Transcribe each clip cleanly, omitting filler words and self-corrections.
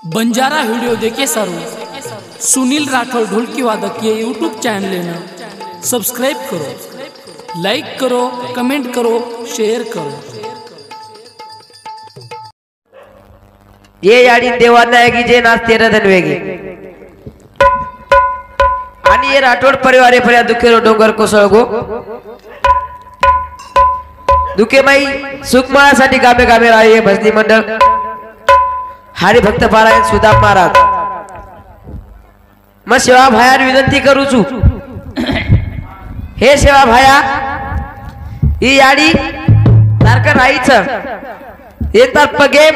Banjara video देखे सारू सुनील राठौर ढोलकी वादक ये यूट्यूब चैनल है ना सब्सक्राइब करो, लाइक करो, कमेंट करो, शेयर करो। ये याडी देवांना की जे नाच तेरा धनवेगी आणि ये राठोड परिवार पर्या दुखेरो डोंगर कोसळगो दुखे माई सुखमासाठी गामे गामे राहिले भजनी मंडळ हरि भक्त पारायण सुदाम महाराज मग सेवा भायार विनंती करू छु हे सेवा भाया ही याडी सारखं राहायचं येतात पगे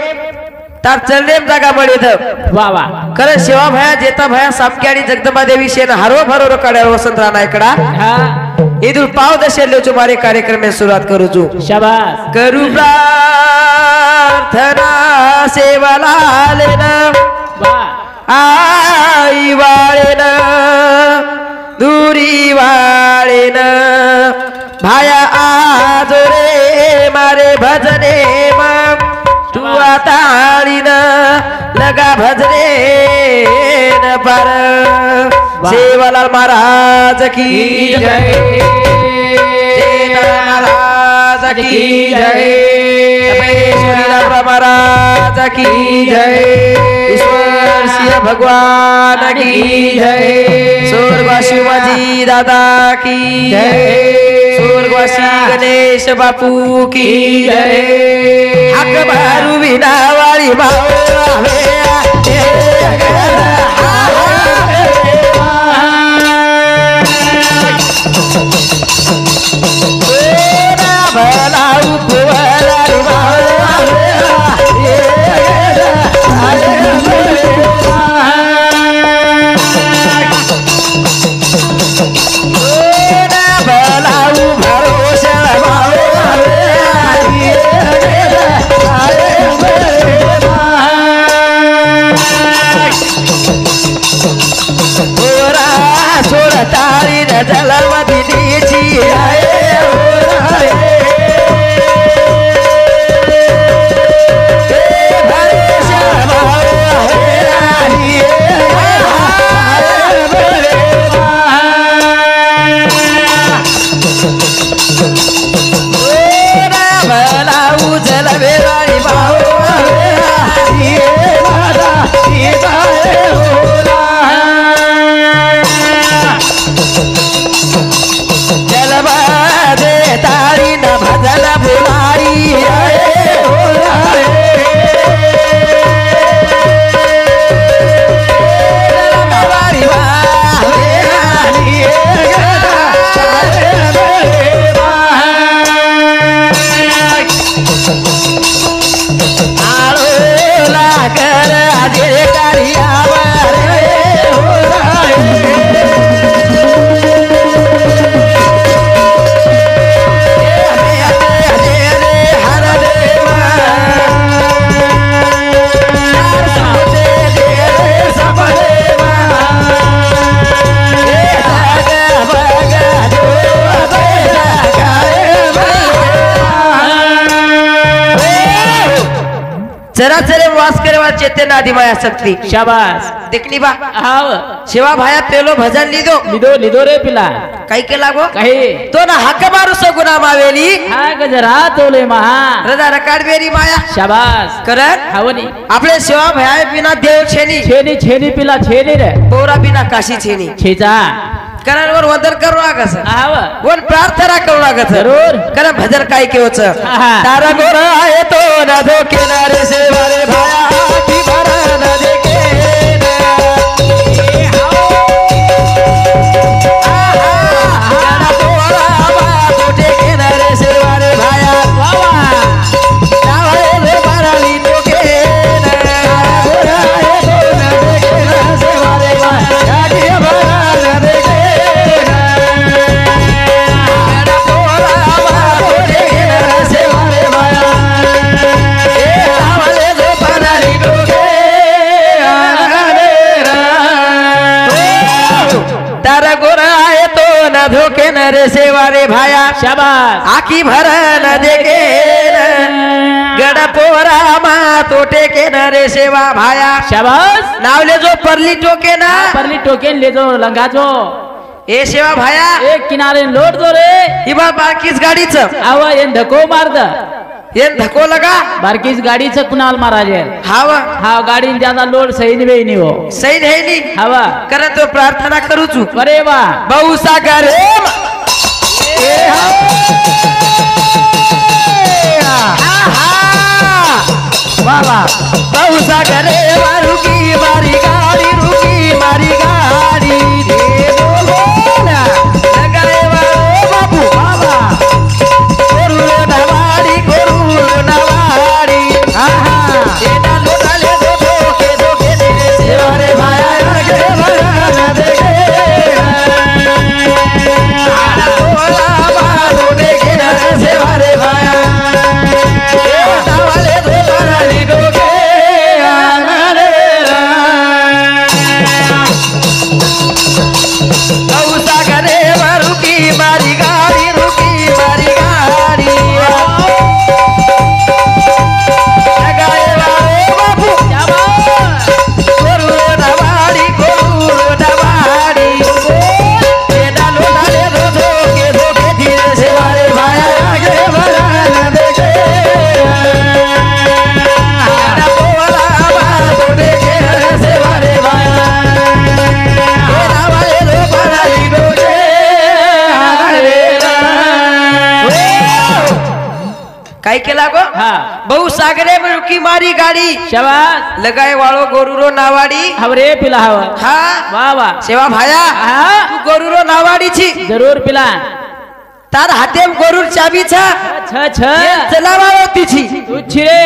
तार चरनेम जागा मळीद वा वा खरं सेवा भाया जेता भाया सामकी आणि जगदंबा देवी शेन हरो भरो काड्या वसंत राणायकडा इदुल पाव दशेलो तुम्हारे कार्यक्रम में शुरुआत करू छु शाबाश करू प्रार्थना सेवाला लेना आई वाळेन दुरी वाळेन भाया आज रे मारे भजने मग तू आता आळीन लगा भजने न पार सेवालाल महाराज की जय महाराज की जय महाराज की जय ईश्वर सिंह भगवान की जय स्वर्गवासी माझी दादा की जय स्वर्गवासी गणेश बापू की जय हक मारू विना वाली चराचरे वास करे वा चेतना आदिमाया शक्ति शाबाश देखली बा हाव सेवा भाया पेलो भजन लिदो लिदो लिदो रे पिला काही के लागो काही तो ना हक मारू सगुना मावेली हा गजरा तोले महा रदा रकाड बेरी माया शाबाश करन हावनी आपले सेवा भाया बिना देव छेनी छेनी छेनी पिला छेनी रे पोरा बिना काशी छेनी छेजा करन वर वंदन करू लागस हाव वर प्रार्थना करू लागस जरूर करन भजन काय के होच तारा गोरा आहे तो ना दो किनारे से वाले भाया की भरा न देखे धोखे न रे सेवा रे भाया शाबाश आखी भर न देखे गड़ पोरा मा तोटे के न रे सेवा भाया शाबास नावले जो परली टोके ना परली टोकेन ले जो लंगा जो ए सेवा भाया एक किनारे लोट जो रे इबा बारकीच गाडीच आवा येन धको मारद ये धक्को लगा बारकीच गाडीचं कुणाल महाराज हावा हा गाडी ज्यादा लोड सही नाही हो सही नहीं हवा करत तो प्रार्थना करू छु अरे वा बहु सागर वाह वाह बहु सागर रुकी मारी गाड़ी रुकी मारी गाड़ी दे दो ना लगाए वालो बाबू बाबा गोरुलो नवाड़ी आहा ये डालो डाले दो के दे सेवारे भाया आगे भगवान देखे आला बोला बालो देखे सेवारे भाया वाले दो बराली डोके आरे औसा करे रुकी मारी गाड़ी लगाए वाले बाबू गोरुलो नवाड़ी ये डालो डाले दो के धीरे से वाले भाया आगे भगवान देखे आला बोला बालो देखे से वाले भाया वाले दो बराली डोके काय केला गो हाँ बहु सागरे में रुकी मारी गाड़ी शाबास लगाए वालो गोरुरो नावाडी हवरे पिला हवा हा वाह वाह सेवा भाया हाँ तू गोरुरो नावाडी छी जरूर पिला तार हाते में गोरुर चाबी छा छ छ चलावा होती छी उछ रे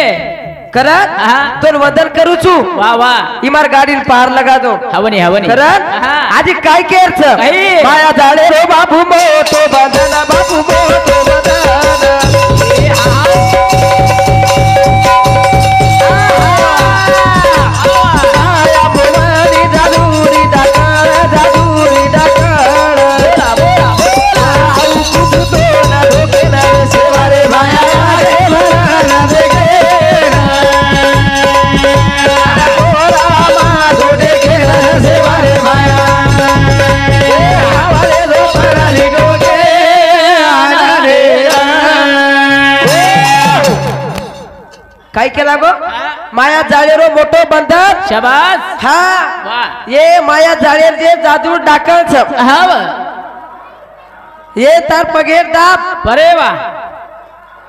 करत हाँ तो वदन करू छु वाह वाह इमार गाड़ी पार लगा दो हवनी हवनी करत हाँ आज काय केर छ काय? माया जाळे रो बाबू मोठो बदना बाबू मोठो बदना आया भवानी जादूरी डाकळ आऊ कुछ तो ना रोके ना सेवारे भाया रे भराना देखे बोला मा धोडे के सेवारे भाया वाले दो बराली डोके आना रे काय केला गो माया जाळेरो मोठो बंधन शाबास हा वाह ये माया जाळेर जे जादू डाकळ छ हाव ये तार पगेर दाब परे वाह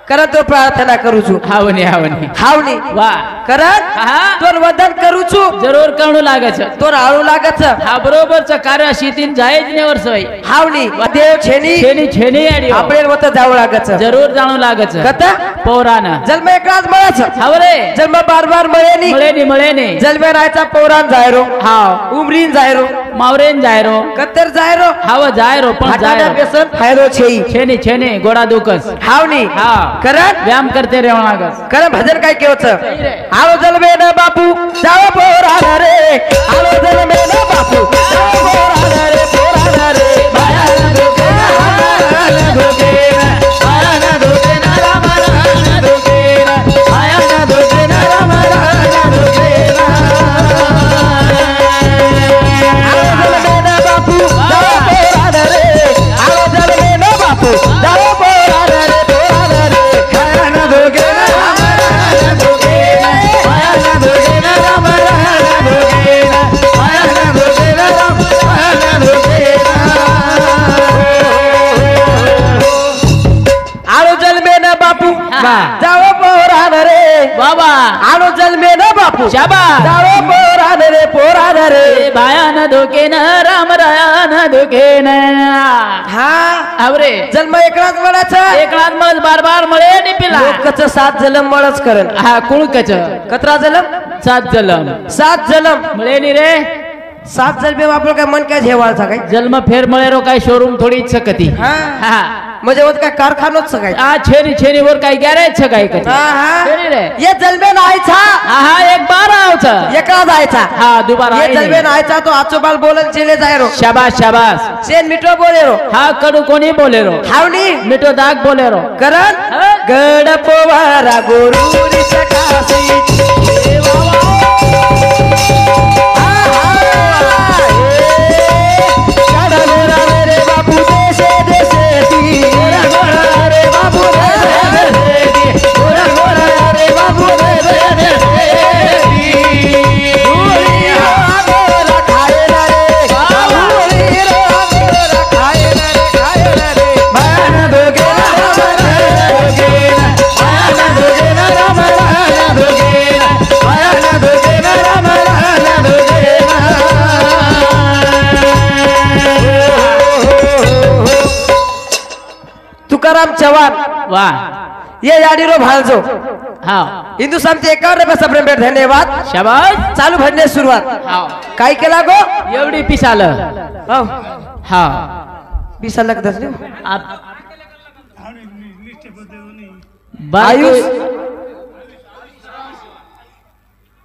करत तो प्रार्थना करू छु हावनी हावनी हावनी वाह करत हाँ तोर वदन करू छु जरूर करणू लागे छ तोर आळू लागत छ हा बरोबर च कार्य शीतीन जायज ने वर्ष होई हावनी देव छेनी छेनी छेनी आडी आपले वत जाऊ लागत छ जरूर जाणू लागे छ कता पौराना जन्म एकलाच मळा छ हावरे जन्म बार मळेनी मळेनी जन्म रायचा पौरान जायरो हाव उमरीन जायरो मावरेन जायरो कत्तर जायरो हाव जायरो पण हाटाना जायरो बेसन फायरो छेई छेनी छेनी गोडा दुकस हावनी हा करत व्यायाम करते रेव लागस कर भजन काय केवच आलो जलमे न बापू जाओ पोराना रे आलो जलमे न बापू जाओ पोराना रे माया न धोके न धोके माया न धोके न राम न धोके माया न धोके न राम न धोके आलो जलमे न बापू जाओ पोराना रे आलो जलमे न बापू जाओ पोराना रे माया न धोके न धोके माया न धोके न राम न धोके माया न धोके न राम न धोके आलो जल में न बापू जाओ पोरान रे बाबा आलो जल में न बापू शाबास जाओ पोरान रे बाया न धोके न राम राया न धोके न हाँ आवरे जन्म एकलाच मळाचा एक लाख मज बार बार मळे नि पिला लोकच 7 जलम मळच करन हा कुळ कच कतरा जलम 7 जलम 7 जलम मळे नि रे 7 जलमे वापर काय मन काय झेवाळचा काय जन्म फेर मळे रो काय शोरूम थोडी सकती हा हा म्हणजे होत काय कारखानोच सकाळी आ छेनी छेनी वर काय गॅरेज छ काय कती छेनी रे ये जलमे नायचा हा एक बार आवच एका जायचा हा दुबारा ये जलमे नायचा तो आचोबाल बोलन चले जाय रो शाबास शाबास सेन मिठो बोले रो हा कडू कोणी बोले रो हावनी मिठो दाग बोले रो करण गड पोवारा गोरुरी सकासी तुकाराम चव्हाण वाह ये याडीरो भालजो हाँ हिंदुस्थानचे 51 रुपये सबरे भेट धन्यवाद शाबास चालू भरणे सुरुवात हाँ काय केला गो एवढी पिसाल हो हाँ 20 लाख दस आप आयुष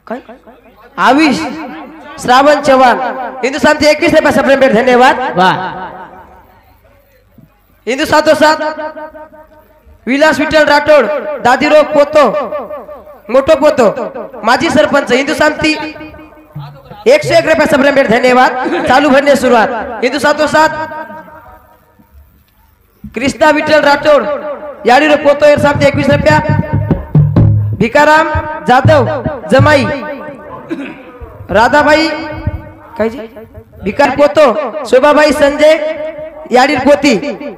काय आविष श्रावण चव्हाण हिंदुस्थानचे 21 रुपये सबरे भेट धन्यवाद वाह हिंदू साथ विलास विठ्ठल राठोड दादीरो पोतो मोठो पोतो माजी सरपंच हिंदू शांती 101 रुपये सबरे भेट धन्यवाद चालू भरणे सुरुवात हिंदू साथ कृष्णा विठ्ठल राठोड याडीरो पोतो एर सामने 21 रुपया भिकाराम जाधव जमाई राधाबाई काय जी भिकार पोतो शोभाबाई संजय याडीर पोती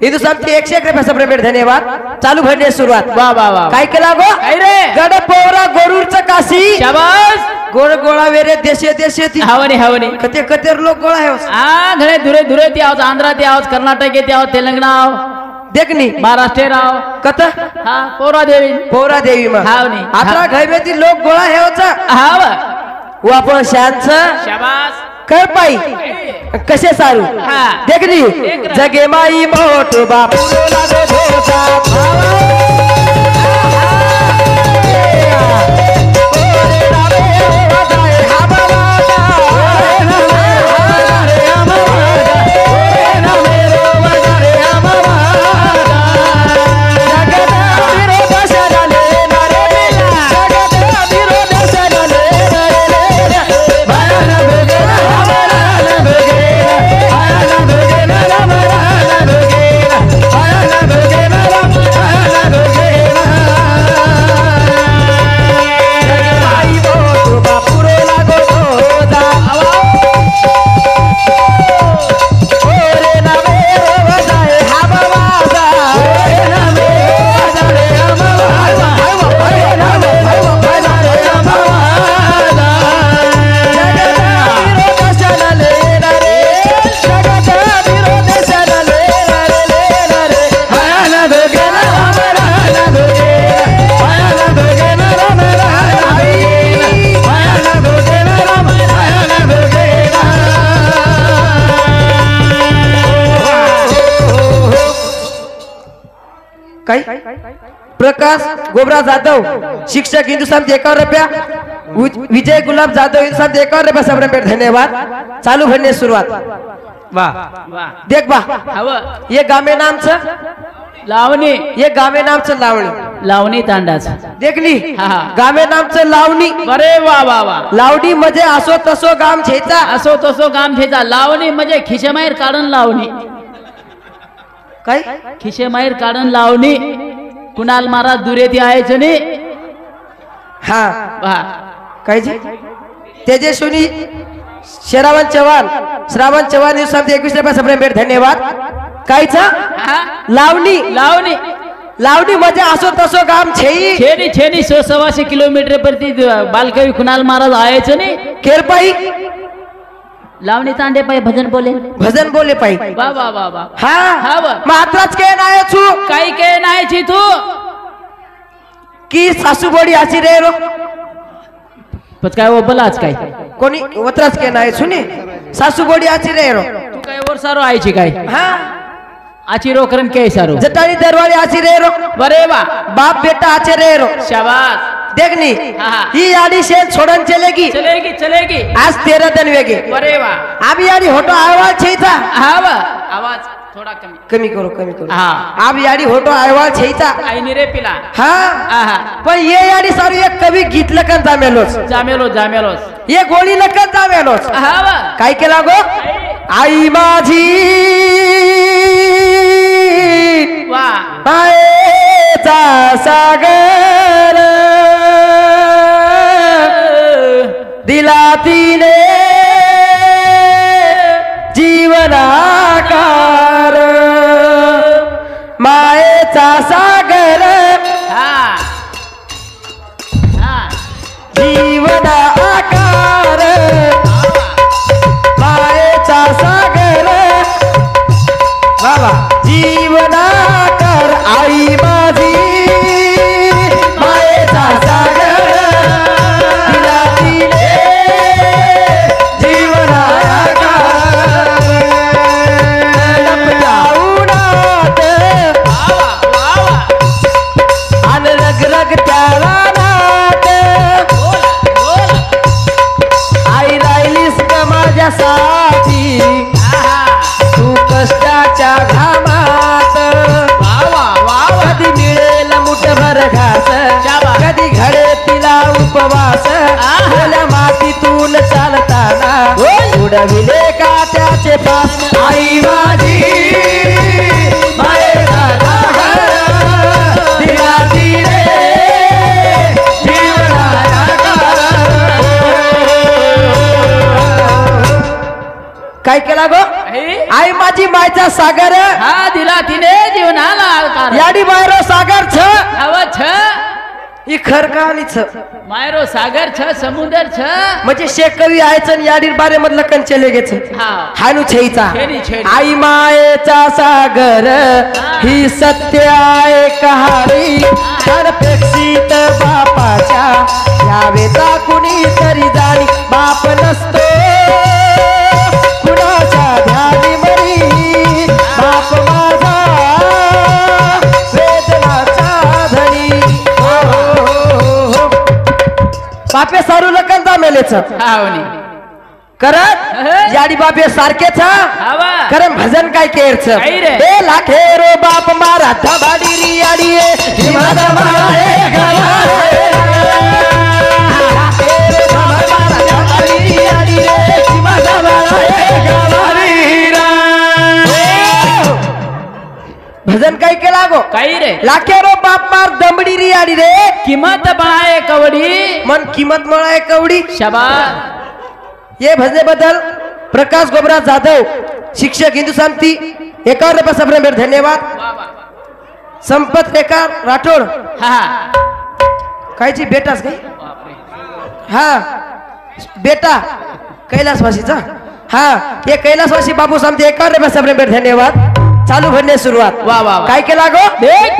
हिंदुस्थानचे 101 रुपये सबरे भेट धन्यवाद चालू भरणे सुरुवात वाह वाह वाह काय केला गो काय रे गड पोवरा गोरूरचा काशी शाबास गोळ गोळा वेरे देशे देशे ती हवनी हवनी कते कतेर लोक गोळा है आ घरे धुरे धुरे ती आहोत आंध्रा ती आहोत कर्नाटक ती आहोत तेलंगणा आहो देखनी महाराष्ट्र राव कत हा पोरा देवी पोवरा देवी मा हावनी आता घायमे ती लोक गोळा है होचा हाव वो आपण शांत शाबास कर पाई कसे सारू हा. देखनी देख रहा. जगे माई मोठ बापू लागो धोचा काय प्रकाश गोबरा जाधव शिक्षक हिंदुस्थान 51 रुपया विजय गुलाब जाधव हिंदुस्थान 51 रुपया सबरे भेट धन्यवाद चालू भरणे सुरुवात वाह वाह देख बा हव ये गामे नामचं लावणी ये गामे नामचं लावणी लावणी तांडाच देखली हा, हा. गामे नामचं लावणी अरे वा वा वा लावणी म्हणजे असो तसो गाम छेचा असो तसो काम घ्यायचा लावणी म्हणजे खिशेमाहेर काढून लावणी काय खिशेमाहेर काढून लावणी कुणाल महाराज दुरेती आहेच नी हा वाह काय जी तेजस्विनी श्रावण चव्हाण हिंदुस्थान 21 रुपया सबरे भेट धन्यवाद कायचा हा? लावणी लावणी लावणी म्हणजे असो तसो गाम छेई छेनी छेनी 100-125 किलोमीटर प्रति बालकवी कुणाल महाराज आहेच नी केरपाई लावणी तांडे पाय भजन बोले भजन बोले पाई वा वा वा वा हा हा वा. मात्राच के नाय छु काही के नाही ची तू की सासूबोडी आची रे रो पण काय वो बलाच काय कोणी वत्राच के नाय छुनी सासूबोडी आची रे रो तू काय वर सारो आयची काय हा आची रो करण के सारो जटाणी दरवाडी आची रे रो बरे वा बाप बेटा आचे रे रो शाबाश देखनी हाँ. ही याडी शेन छोड़न चलेगी चलेगी चलेगी आज 13 दिन वेगे बरे वा अभी याडी होटो आवाज छेचा हा वा आवाज थोडा कमी कमी करू कमी करू हा आप याडी होतो आयवाळ छेचा आईने रे पिला हा आहा पण ये याडी सारू एक कवी गीतलं का जामेलोच जामेलोस ये गोळी नका जामेलोच हा वा काय केला गो आई माझी वा मायेचा सागर दिला तिने जीवनाकार मायेचा सागर हा हा जीवना आकार मायेचा सागर बाबा जीवनाकार आई माझी मायेचा सागर दिला तिने जीवनाकार लपटाऊनात आणि रग रग त्याला आई राहिलीस का माझ्यासाठी तू कष्टाच्या घामात कधी मिळेल मुठभर घास कधी घडे तिला उपवास ओल्या मातीतून चालताना उडविले का त्याचे पास आई माझी मायेचा सागर दिला तिने काय केला गो आई माझी मायचा सागर हा दिला तिने जीवनाला आकार याडी मायरो सागर छ हवा छ ही खर कहाणी छ मायरो सागर छ समुद्र छ म्हणजे शेख कवी आहेच याडी बारे मधलं कंचले गेच हा हानू छेचा छेनी, छेनी. आई मायेचा सागर ही सत्य आहे कहाणी अनपेक्षित बापाच्या यावेचा कुणी तरी जाणी बाप नसतो कुणाच्या ध्यानी मरी बाप माझा वेदनाचा धनी हो, हो, हो, हो. बापे सारू लकंदा मेलेच हावनी करत याडी बापे सारखेच हवा कारण भजन काय केरच काय रे? ए लाखेरो बाप मारा धबाडी री याडी हिमादा मारे गवारे लाखेरो बाप मारा धबाडी री याडी हिमादा मारे गवारे भजन काय केला गो काही रे लाखेरो बाप मार दमडी री याडी रे किंमत बनाए कवडी मन किंमत मळाय कवडी शाबास ये भजने बदल प्रकाश गोबरा जाधव शिक्षक हिंदू शांती 51 रुपये धन्यवाद संपत रेखा राठोड हा कायची बेटाच काही बापरे हा बेटा कैलासवासीचा हा हे कैलासवासी बाबू सामते 51 रुपये धन्यवाद चालू भरणे सुरुवात वा वा काय केला गो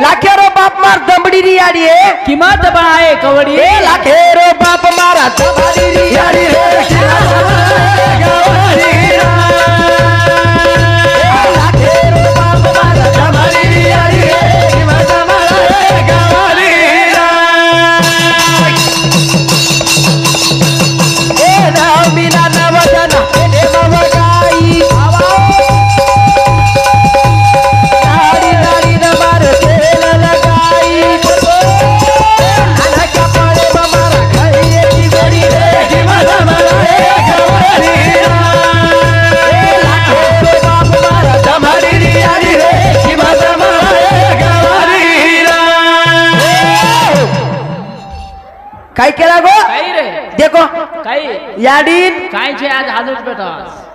लाखेरो बाप मार दमडी री याडी किंमत बनाए कवडी लाखेरो बाप मारा दमडी री याडी काय केला गो काही रे देखो काही याडीन काय छे आज हाजूच बेटा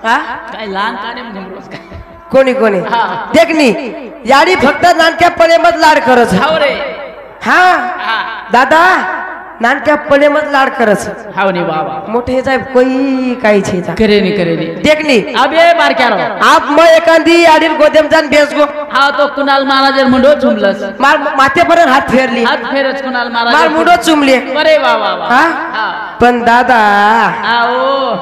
हा काय लहान काने म्हणजे काय कोणी कोणी हा. देखनी याडी फक्त नानक्यापणे मत लाड करच हाव रे हा हा दादा नानक्यापणे मत लाड करच हावनी बाबा मोठे साहेब कोई काही छेचा करेनी देखनी अबे मार क्या रो आप म एखादी याडीन गोदेम जान बेस गो हा तो कुणाल महाराज मुंडो चुमलस मार माथेपर्यंत हात फेरली हात फेरच कुणाल महाराज मार मुंडो चुमले अरे वा वा वा हा हा पण दादा आओ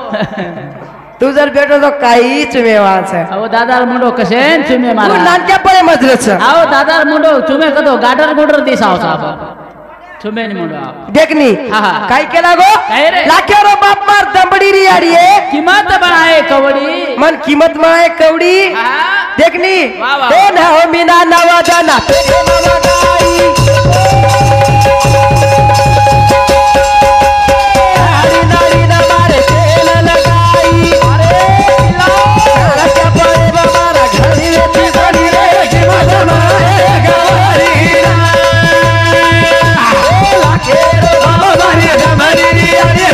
तू जर भेटो तो काही चुमेवाच अहो दादार मुंडो कसे चुमे तू मारा नानक्यापणे मजलच आओ दादार मुंडो चुमे कदो गाडर गुडर दिसाव साहब चुमे नि मुंडो देखनी हा, हा. काय केला गो काय रे? लाखेरो बाप मार दंबडी री याडी किंमत बनाए कवडी मन किंमत माय कवडी हा देखनी वाह, वाह। ए ना हो मीना नवदना तेरे मवगाई नारी नारी न मारे तेल लगाई अरे क्या पड़े हमारा घड़ी रे तिगड़ी रे कि मजा मारे गवारी लाके रे बाबा मारी गवारी अरे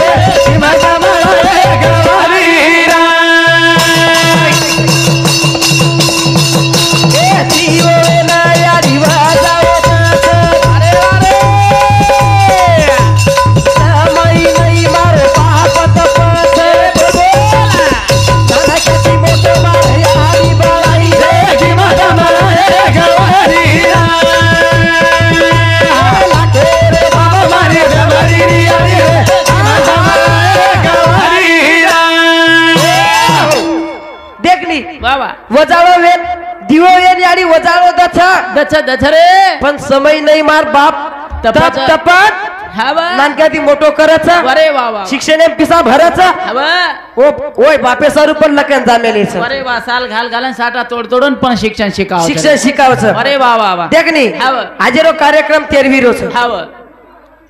कि मजा मारे गवारी वजाळो वेन दिवो वेन याडी वजाळो दछ रे पण समय नाही मार बाप तपाच. तपात हवा नानक्याती मोठो करायचा अरे वा वा शिक्षण पिसा भरायचा हवा ओय बापे सर पण लकन जामेलीच अरे वा साल घाल घालन साठा तोड तोडून पण शिक्षण शिकाव शिक्षण शिकावचं अरे वा वा वा देखनी हाव. आजेरो कार्यक्रम तेरवीरोच हव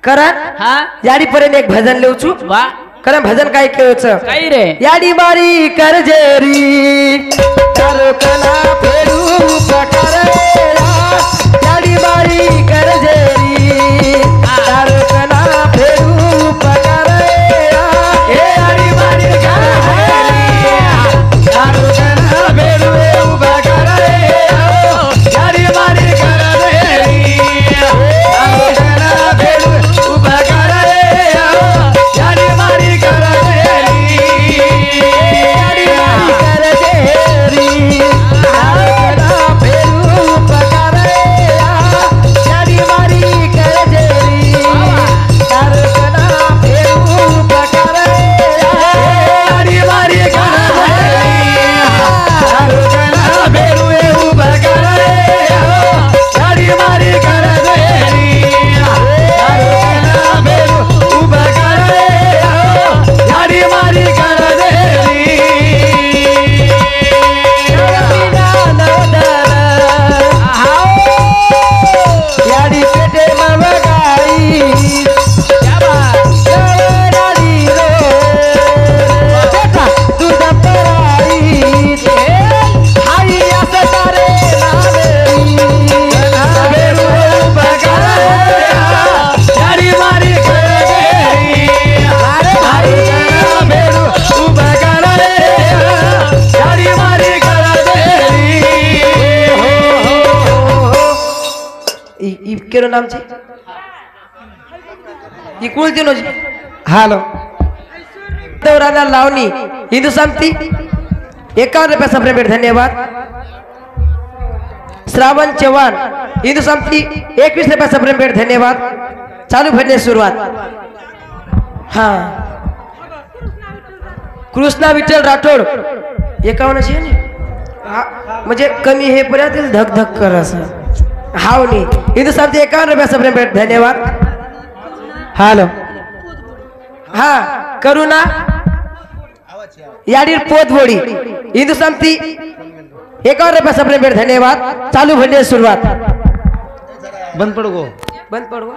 करा हा याडी पर्यंत एक भजन लेवचू वा करा भजन काय केवचं काही रे याडी मारी करजेरी करुकना फेरू पकरेया याडी मारी करजेरी करुकना फेरू पकरेया ए याडी मारी करजेरी करुकना फेरू पकरेया याडी मारी करजेरी करुकना फेरू पकरेया याडी मारी करजेरी याडी मारी करजेरी करुकना फेरू पकरेया याडी मारी करजेरी करुकना फेरू पकरेया याडी मारी करजेरी करुकना फेरू पकरेया याडी मारी करजेरी करुकना फेरू पकरेया याडी मारी करजेरी याडी पेटे मवगाई गवराडी रो दूध पराई हाई असं तारे नावेरू बगाया याडी मारी करजेरी अरे भाई नावेरू बगाया याडी मारी करजेरी ई केरो नाम छे ई कुल दिनो जी हालो देवराना लावणी हिंदू संमती 51 रुपये सबरे भेट धन्यवाद श्रावण चव्हाण हिंदू संमती 21 रुपये सबरे भेट धन्यवाद चालू भजने सुरुवात हाँ कृष्णा विठ्ठल राठोड 51 छे ने म्हणजे कमी हे पर्यंत धक धक कर असं हावनी हिंदू संमती 51 रुपये सबरे भेट धन्यवाद हालो हा करुणा याडीर पोतवोडी हिंदू संमती 51 रुपये सबरे भेट धन्यवाद चालू भजने सुरुवात बंद पड़ गो बंद पड़ो